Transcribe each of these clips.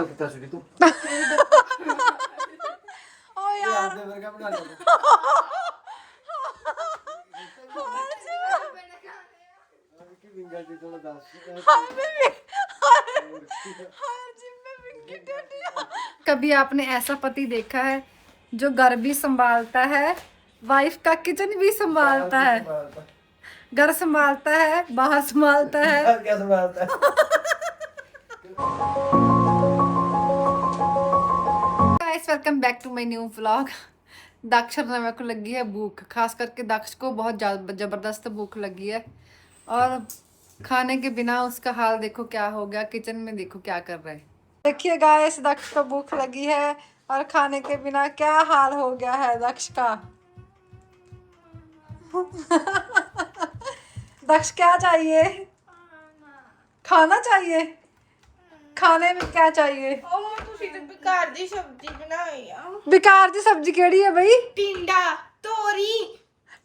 कितना सुनी तू ओ यार दे वर्गा बना ले की विंगा जी थोड़ा दास कभी आपने ऐसा पति देखा है जो घर भी संभालता है, वाइफ का किचन भी संभालता है, घर संभालता है, बाहर संभालता है। क्या संभालता है guys welcome back to my new vlog. Daksh और नव्या को लगी है भूख, खास करके दक्ष को बहुत जबरदस्त भूख लगी है और खाने के बिना उसका हाल देखो क्या हो गया। किचन में देखो क्या कर रहे हैं। देखिए गाइस दक्ष को भूख लगी है और खाने के बिना क्या हाल हो गया है दक्ष का। दक्ष क्या चाहिए? खाना चाहिए। खाने में क्या चाहिए? ਤੁਸੀਂ ਤੇ बेकार दी सब्जी बनाई आ बेकार दी सब्जी केड़ी है भाई? टिंडा तोरी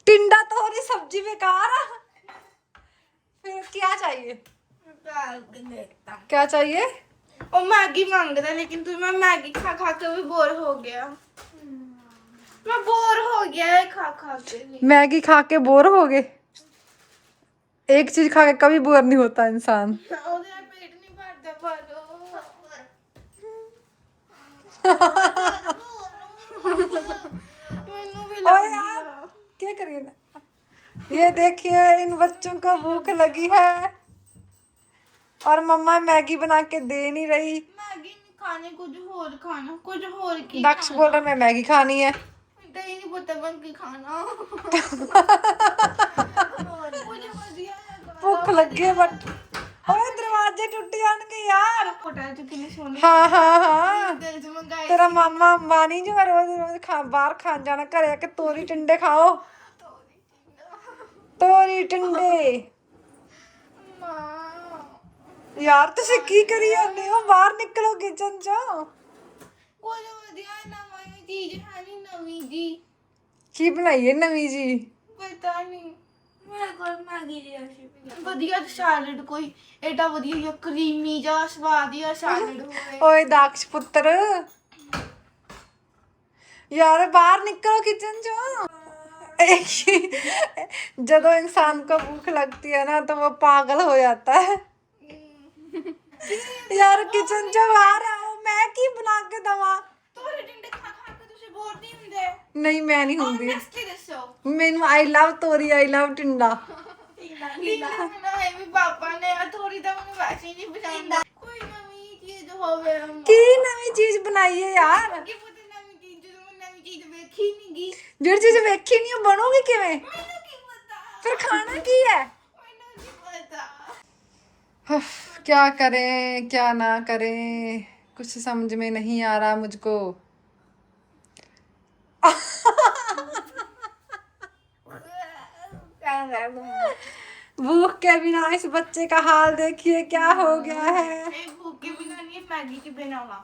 टिंडा तोरी सब्जी बेकार है। फिर क्या चाहिए? क्या चाहिए? और मैगी मांगदा लेकिन तू मैं मैगी खा खा के भी बोर हो गया। मैं बोर हो गया है खा खा के भी। मैगी खा के बोर हो गए? एक चीज खा के कभी बोर नहीं होता इंसान। ਉਹਦੇ ਨਾਲ पेट नहीं भरता पालो ਮੈਨੂੰ भी ओए यार क्या करिए ना। ये देखिए इन बच्चों को भूख लगी है और मम्मा मैगी बना के दे नहीं रही। मैगी नहीं खाने कुछ और खाना कुछ और की दक्ष बोल रहा मैं मैगी खानी है। मुझे नहीं पता बन के खाना मुझे बढ़िया भूख लगी है बट ओए दरवाजे टूट जाएंगे यार। होटल च कितनी सोनी हाँ हाँ हाँ दिल च मंगाई तेरा मामा अंबानी जो है रोज रोज बाहर खान जाना घरे आके तोरी टिंडे खाओ। तोरी टिंडे यार तुसी की करी जांदे हो? बाहर निकलो किचन चो। कुछ ਵਧੀਆ ਨਵੀਂ ਚੀਜ਼ ਹੈ ਨਹੀਂ ਨਵੀਂ ਜੀ की बनाई है नवी जी? ਪਤਾ ਨਹੀਂ ਮੇਰੇ ਕੋਲ ਮੈਗੀ ਦੀ ਰੈਸਿਪੀ ਵਧੀਆ ਸੈਲਡ ਕੋਈ ਏਡਾ ਵਧੀਆ ਜਿਹਾ ਕਰੀਮੀ ਜਿਹਾ ਸਵਾਦ ਜਿਹਾ ਸੈਲਡ ਹੋਵੇ ओए दक्ष पुत्र यार बाहर निकलो किचन चो। जब इंसान को भूख लगती है ना तो वो पागल हो जाता है। यार किचन चो बाहर आओ मैं की बना के दवा। ਤੋਰੇ ਟਿੰਡੇ ਖਾ ਖਾ ਕੇ ਤੁਸੀਂ ਬੋਰ ਨਹੀਂ ਹੁੰਦੇ नहीं मैं नहीं होंगी। ਨੈਕਸਟ ਦੱਸੋ मैनू आई लव तोरी आई लव टिंडा। ਟਿੰਡਾ ਬਣਾਏ ਵੀ ਪਾਪਾ ਨੇ ਆ ਥੋੜੀ ਤਾਂ ਮੈਨੂੰ ਵੈਸੇ ਹੀ ਨਹੀਂ ਪਸੰਦ ਕੋਈ ਨਵੀਂ ਚੀਜ਼ ਹੋਵੇ की नवी चीज बनाई है यार? ਕਿ ਪੁੱਤ ਨਵੀਂ ਚੀਜ਼ ਜਦੋਂ ਮੈਂ ਨਵੀਂ ਚੀਜ਼ ਵੇਖੀ ਨਹੀਂ ਗਈ जो चीज वेखी नहीं वो बनोगी किवें? ਮੈਨੂੰ ਕੀ ਪਤਾ फिर खाना की है? ਮੈਨੂੰ ਕੀ ਪता क्या करें क्या ना करें कुछ समझ में नहीं आ रहा मुझको। भूख के बिना इस बच्चे का हाल देखिए क्या हो गया है। भूख के बिना नहीं मैगी के बिना हुआ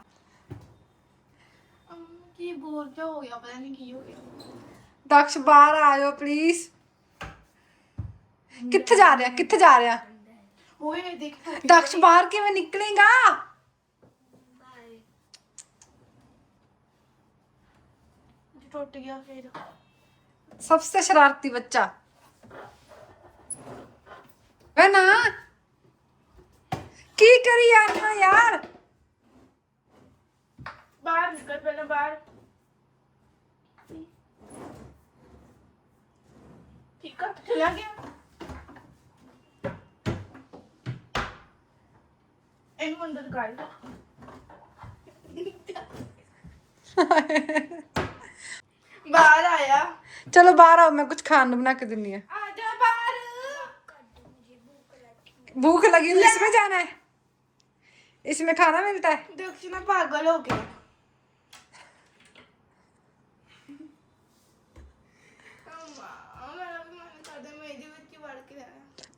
की बोर क्या हो गया पता नहीं की हो गया दक्ष बाहर आयो प्लीज। किथे जा रहा किथे जा रहा? ओए देख दक्ष बाहर किवें निकलेगा? टूट गया फिर सबसे शरारती बच्चा है ना। की करी आना यार? बाहर निकल पहले बाहर ठीक है चला गया इन अंदर गाड़ी बाहर आया चलो बाहर आओ मैं कुछ खाना बना के देनी है। आजा बाहर भूख लगी हुई इसमें जाना है? इसमें खाना मिलता है? दक्षिणा पागल हो गया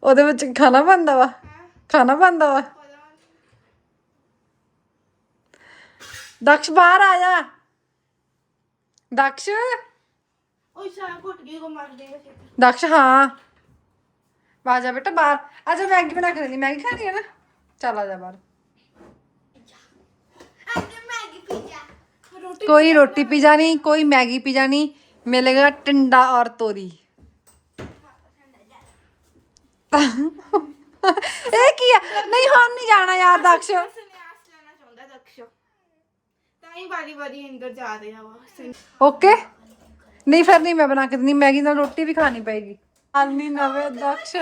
ਉਹਦੇ ਵਿੱਚ ਖਾਣਾ ਬਣਦਾ ਵਾ? ਖਾਣਾ ਬਣਦਾ ਵਾ? दक्ष बाहर आया। दक्ष दक्ष हाँ आजा बेटा बाहर आजा। मैगी बना के देनी। मैगी खानी है ना? चल आजा बाहर। कोई रोटी पिज़्ज़ा नहीं, कोई मैगी पिज़्ज़ा नहीं, मिलेगा टिंडा और तोरी। ਇਹ ਕੀ ਆ? ਨਹੀਂ ਹੁਣ ਨਹੀਂ ਜਾਣਾ ਯਾਰ ਦਕਸ਼। ਸੰਨਿਆਸ ਲੈਣਾ ਚਾਹੁੰਦਾ ਦਕਸ਼, ਤਾਂ ਹੀ ਵਾਰੀ ਅੰਦਰ ਜਾ ਰਿਹਾ ਵਾ। ਓਕੇ ਨਹੀਂ ਫਿਰ ਨਹੀਂ ਮੈਂ ਬਣਾ ਕੇ ਦਿੰਦੀ, ਮੈਗੀ ਨਾਲ ਰੋਟੀ ਵੀ ਖਾਣੀ ਪਏਗੀ। ਆਨੀ ਨਵੇਂ ਦਕਸ਼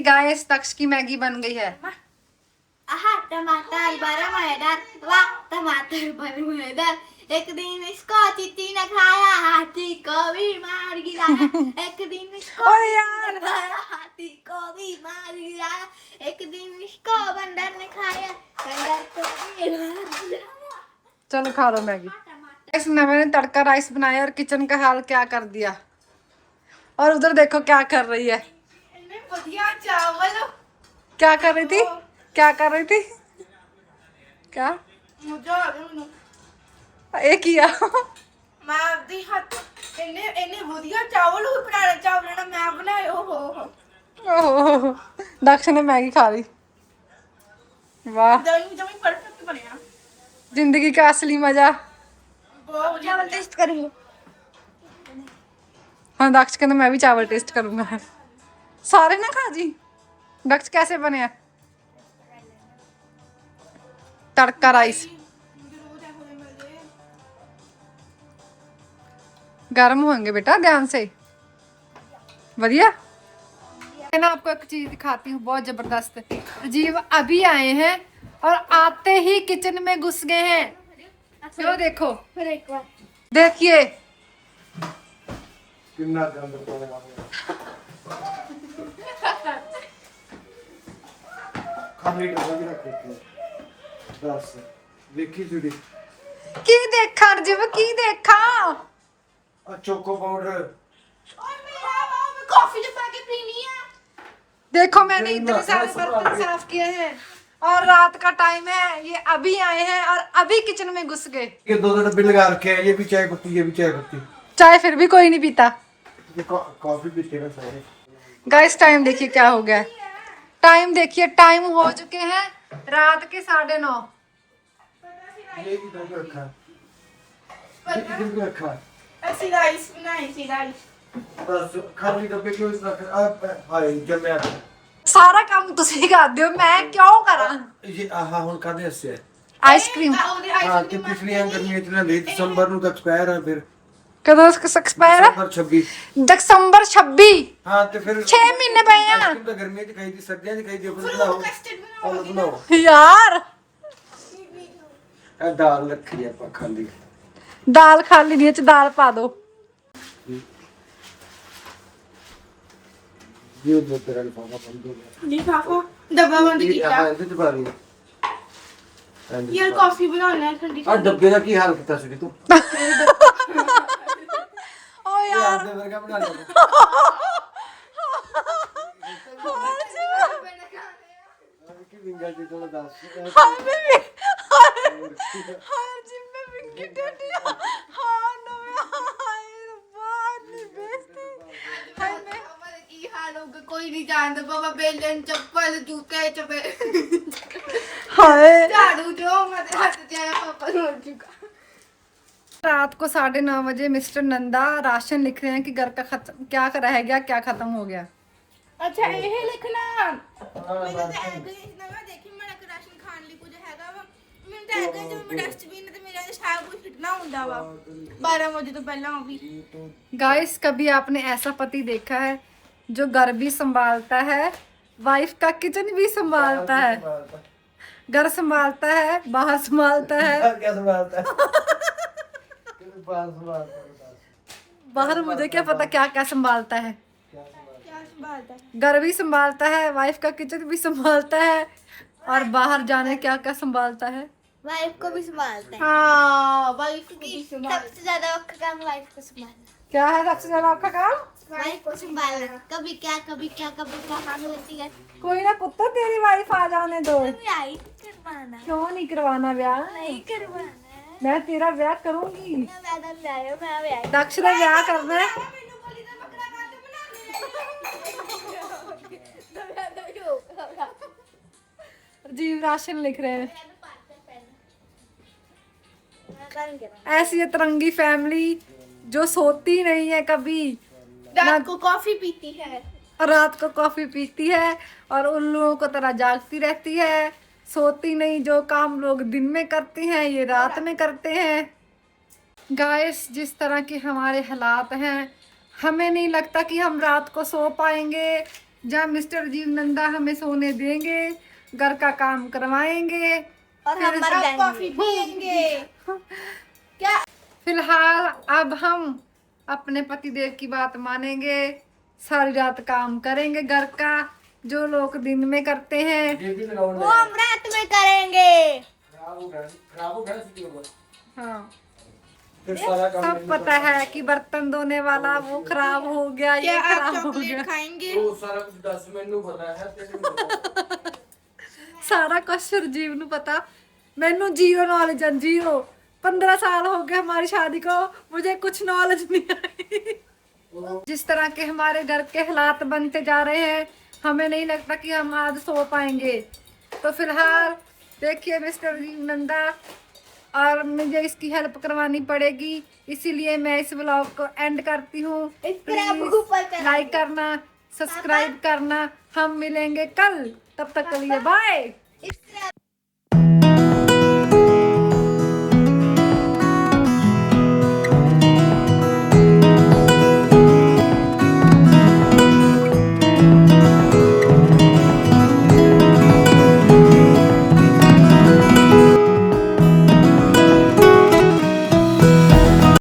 गाइस दक्ष की मैगी बन गई है। आहा टमाटर बड़ा मजेदार, वाह टमाटर बड़े मजेदार। एक दिन इसको चींटी ने खाया, हाथी को भी मार गिराया। एक दिन इसको ओए यार हाथी को भी मार गिराया। एक दिन इसको बंदर ने खाया, बंदर को भी मार गिराया। चलो खा लो मैगी। इस नवे ने तड़का राइस बनाया और किचन का हाल क्या कर दिया। और उधर देखो क्या कर रही है। इतने बढ़िया चावल। क्या कर रही थी? क्या कर रही थी? क्या मजा आ गया ਮੈਨੂੰ। ਇਹ ਕੀ ਆ? ਮੈਂ ਆਪਦੇ ਹੱਥ ਇੰਨੇ ਵਧੀਆ ਚਾਵਲ ਉਹ ਪੁਰਾਣੇ ਚਾਵਲ ਨਾਲ ਮੈਂ ਬਣਾਏ। ਓਹ ਦਕਸ਼ ਨੇ ਮੈਗੀ ਖਾ ਲਈ। ਵਾਹ ਜਮੀ ਪਰਫੈਕਟ ਬਣਿਆ। जिंदगी का असली मजा। ਬਹੁਤ ਵਧੀਆ। ਚਾਵਲ ਟੇਸਟ ਕਰੀਏ। हाँ दक्ष कहना मैं भी चावल टेस्ट करूंगा। सारे ना खा जी। दक्ष कैसे बने हैं? तड़का राइस गर्म होंगे बेटा ध्यान से। बढ़िया। मैं ना आपको एक चीज दिखाती हूँ बहुत जबरदस्त। राजीव अभी आए हैं और आते ही किचन में घुस गए हैं। तो देखो ਫਿਰ ਇੱਕ ਵਾਰ देखिए कितना गंद पाया खाली डब्बा भी रख के बस देखी जुड़ी की देखा राजीव की देखा। चोको पाउडर ਓਏ ਮੈਂ ਕਾਫੀ ਚ ਪਾ ਕੇ ਪੀਣੀ ਆ। देखो मैंने इतने सारे बर्तन साफ किए हैं और रात का टाइम है, ये अभी आए हैं और अभी किचन में घुस गए। ये दो डब्बे लगा रखे हैं, ये भी चाय पत्ती, ये भी चाय पत्ती। चाय फिर भी कोई नहीं पीता। ये कॉफी पीते हैं सारे। गाइस टाइम देखिए क्या हो गया। टाइम देखिए, टाइम हो चुके हैं रात के 9:30। ये भी डब्बे रखा है, ये भी रखा है। ਅਸੀਂ ਰਾਈਸ ਬਣਾਏ ਸੀ ਰਾਈਸ। बस खाली डब्बे क्यों इस रख अब भाई जब मैं सारा काम तुसी करदे हो, मैं क्यों करा। ये आहा हुन कादे से आइसक्रीम हां कि पिछली गर्मी इतना ले दिसंबर ਨੂੰ तक एक्सपायर है फिर कदों एक्सपायर है? दिसंबर 26 दिसंबर 26। हां तो फिर 6 महीने पे हैं आइसक्रीम तो गर्मी च खाई थी, सर्दियां च खाई थी। अपन बनाओ कस्टर्ड और बनाओ यार। ए दाल रखी है पा खाली दाल खाली नहीं है, दाल पा दो। ये जो तेरा लिफाफा बंद हो गया ਲਿਫਾਫਾ ਡੱਬਾ ਬੰਦ ਕੀਤਾ। हां इधर दबा रही है ਯਾਰ ਕਾਫੀ ਬਣਾਉਣਾ ਹੈ ਠੰਡੀ। आ डब्बे का की हाल किया सी तू ओ यार दे वर्गा बना ले कि विंगा जी थोड़ा दास हाय बेबी हाय जिम में विंगी टटी हां नो हाय बात नहीं बेइज्जती हाय मैं ਕੀ ਹਾਲ ਹੋਊਗਾ ਕੋਈ ਨਹੀਂ ਜਾਣਦਾ। ਬਾਬਾ ਬੇਲਨ ਚੱਪਲ ਜੂਤੇ ਚਪੇ हाय ਝਾੜੂ ਜੋ ਮੇਰੇ ਹੱਥ ਚ ਆਇਆ ਪਾਪਾ ਨੂੰ ਹੋ ਚੁੱਕਾ। रात को 9:30 बजे मिस्टर नंदा राशन लिख रहे हैं कि घर का खत्म क्या रह गया क्या खत्म हो गया। ਅੱਛਾ ਇਹ ਲਿਖਣਾ ਮੈਨੂੰ ਤਾਂ ਐਗ ਨਵਾਂ ਦੇਖੀ ਮੈਂ ਰਾਸ਼ਨ ਖਾਣ ਲਈ ਕੁਝ ਹੈਗਾ ਵਾ। ਮੈਨੂੰ ਤਾਂ ਐਗ ਜਿਵੇਂ ਮੈਂ ਡਸਟਬਿਨ ਤੇ ਮੇਰਾ ਸਾਰਾ ਕੁਝ ਫਿੱਟਣਾ ਹੁੰਦਾ ਵਾ 12 ਵਜੇ ਤੋਂ ਪਹਿਲਾਂ ਉਹ ਵੀ। गाइस कभी आपने ऐसा पति देखा है जो घर भी संभालता है, वाइफ का किचन भी संभालता है, घर संभालता है, बाहर संभालता है। क्या संभालता है बाहर संभालता है बाहर मुझे क्या पता क्या क्या संभालता है। क्या संभालता है? घर भी संभालता है, वाइफ का किचन भी संभालता है और बाहर जाने क्या क्या संभालता है। वाइफ को भी संभालता है। हाँ वाइफ को भी सबसे ज्यादा औखा काम वाइफ को संभालना। क्या है सबसे ज्यादा आपका काम? वाइफ को संभालना। कभी क्या कभी क्या काम होती है। कोई ना पुत्र तेरी वाइफ आ जाने दो। कभी आई करवाना क्यों नहीं करवाना ब्याह? नहीं करवाना मैं तेरा ब्याह करूंगी। मैं दक्ष का ब्याह करना है। जीव राशन लिख रहे हैं। ऐसी अतरंगी फैमिली जो सोती नहीं है कभी, रात को कॉफी पीती है, रात को कॉफी पीती है और उल्लुओं को तरह जागती रहती है, सोती नहीं। जो काम लोग दिन में करते हैं ये रात में करते हैं। गाइस, जिस तरह के हमारे हालात हैं, हमें नहीं लगता कि हम रात को सो पाएंगे। जब मिस्टर जीवनंदा हमें सोने देंगे, घर का काम करवाएंगे और हम कॉफी पियेंगे। क्या फिलहाल अब हम अपने पतिदेव की बात मानेंगे, सारी रात काम करेंगे घर का, जो लोग दिन में करते हैं वो हम रात में करेंगे। हाँ, फिर सारा काम सब पता है कि बर्तन धोने वाला वो खराब हो गया, ये क्या आप खराब हो गया, चॉकलेट खाएंगे? वो सारा कुछ 10 ਮੈਨੂੰ ਪਤਾ ਹੈ ਤੈਨੂੰ ਪਤਾ सारा कुछ सुरजीव ਨੂੰ पता। मैनू जीरो नॉलेज है, जीरो। 15 साल हो गए हमारी शादी को, मुझे कुछ नॉलेज नहीं आई। जिस तरह के हमारे घर के हालात बनते जा रहे हैं, हमें नहीं लगता कि हम आज सो पाएंगे। तो फिलहाल देखिए मिस्टर जीवनंदा, और मुझे इसकी हेल्प करवानी पड़ेगी, इसीलिए मैं इस ब्लॉग को एंड करती हूँ। लाइक करना, सब्सक्राइब करना। हम मिलेंगे कल, तब तक के लिए बाय।